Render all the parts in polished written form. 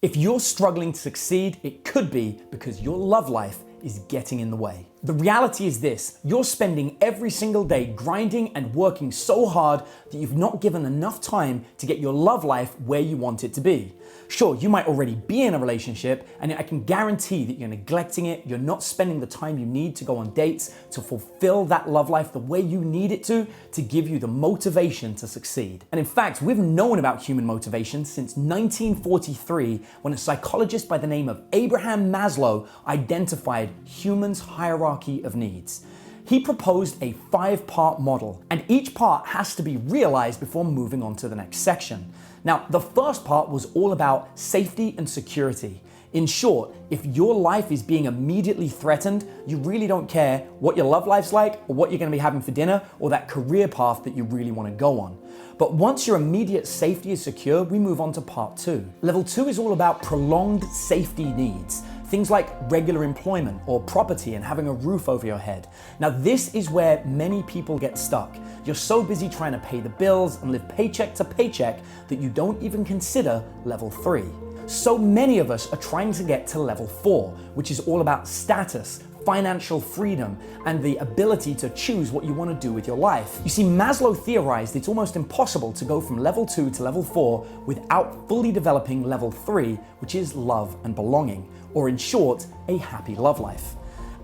If you're struggling to succeed, it could be because your love life is getting in the way. The reality is this: you're spending every single day grinding and working so hard that you've not given enough time to get your love life where you want it to be. Sure, you might already be in a relationship, and I can guarantee that you're neglecting it, you're not spending the time you need to go on dates to fulfill that love life the way you need it to give you the motivation to succeed. And in fact, we've known about human motivation since 1943, when a psychologist by the name of Abraham Maslow identified humans' hierarchy of needs. He proposed a 5-part model, and each part has to be realized before moving on to the next section. Now, the first part was all about safety and security. In short, if your life is being immediately threatened, you really don't care what your love life's like, or what you're going to be having for dinner, or that career path that you really want to go on. But once your immediate safety is secure, we move on to part 2. Level 2 is all about prolonged safety needs. Things like regular employment or property and having a roof over your head. Now, this is where many people get stuck. You're so busy trying to pay the bills and live paycheck to paycheck that you don't even consider level 3. So many of us are trying to get to level 4, which is all about status, financial freedom, and the ability to choose what you want to do with your life. You see, Maslow theorized it's almost impossible to go from level 2 to level 4 without fully developing level 3, which is love and belonging, or in short, a happy love life.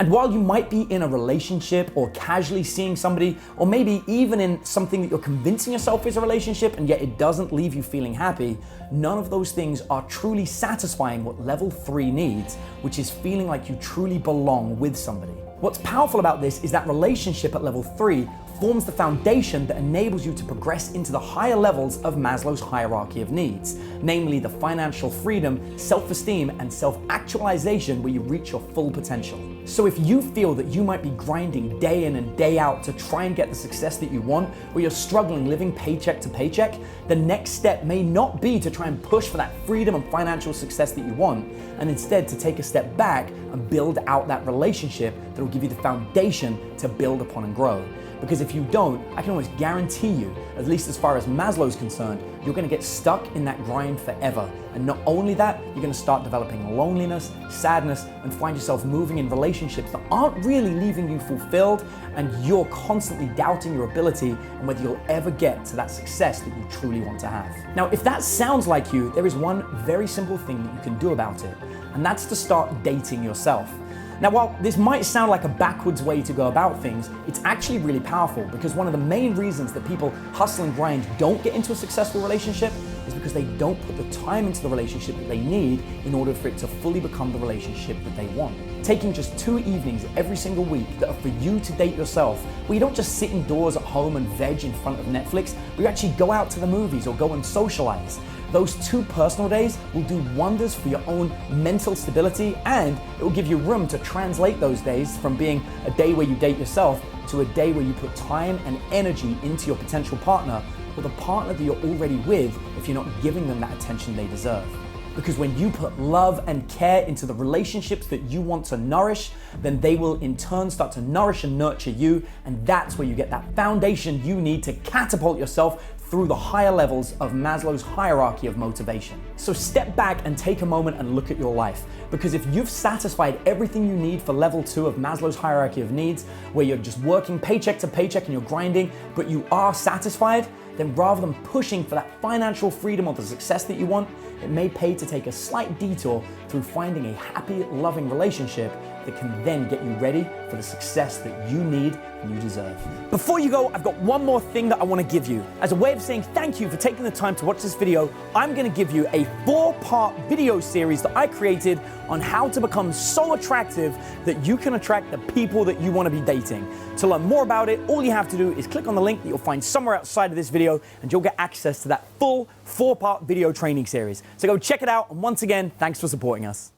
And while you might be in a relationship or casually seeing somebody, or maybe even in something that you're convincing yourself is a relationship and yet it doesn't leave you feeling happy, none of those things are truly satisfying what level 3 needs, which is feeling like you truly belong with somebody. What's powerful about this is that relationship at level 3 forms the foundation that enables you to progress into the higher levels of Maslow's hierarchy of needs, namely the financial freedom, self-esteem, and self-actualization where you reach your full potential. So if you feel that you might be grinding day in and day out to try and get the success that you want, or you're struggling living paycheck to paycheck, the next step may not be to try and push for that freedom and financial success that you want, and instead to take a step back and build out that relationship that will give you the foundation to build upon and grow. Because if you don't, I can almost guarantee you, at least as far as Maslow's concerned, you're going to get stuck in that grind forever. And not only that, you're going to start developing loneliness, sadness, and find yourself moving in relationships that aren't really leaving you fulfilled, and you're constantly doubting your ability and whether you'll ever get to that success that you truly want to have. Now, if that sounds like you, there is one very simple thing that you can do about it, and that's to start dating yourself. Now, while this might sound like a backwards way to go about things, it's actually really powerful, because one of the main reasons that people hustle and grind don't get into a successful relationship is because they don't put the time into the relationship that they need in order for it to fully become the relationship that they want. Taking just 2 evenings every single week that are for you to date yourself, where you don't just sit indoors at home and veg in front of Netflix, but you actually go out to the movies or go and socialize. Those 2 personal days will do wonders for your own mental stability, and it will give you room to translate those days from being a day where you date yourself to a day where you put time and energy into your potential partner, or the partner that you're already with if you're not giving them that attention they deserve. Because when you put love and care into the relationships that you want to nourish, then they will in turn start to nourish and nurture you, and that's where you get that foundation you need to catapult yourself through the higher levels of Maslow's hierarchy of motivation. So step back and take a moment and look at your life, because if you've satisfied everything you need for level 2 of Maslow's hierarchy of needs, where you're just working paycheck to paycheck and you're grinding, but you are satisfied, then rather than pushing for that financial freedom or the success that you want, it may pay to take a slight detour through finding a happy, loving relationship that can then get you ready for the success that you need and you deserve. Before you go, I've got one more thing that I want to give you. As a way of saying thank you for taking the time to watch this video, I'm going to give you a 4-part video series that I created on how to become so attractive that you can attract the people that you want to be dating. To learn more about it, all you have to do is click on the link that you'll find somewhere outside of this video, and you'll get access to that full 4-part video training series. So go check it out, and once again, thanks for supporting us.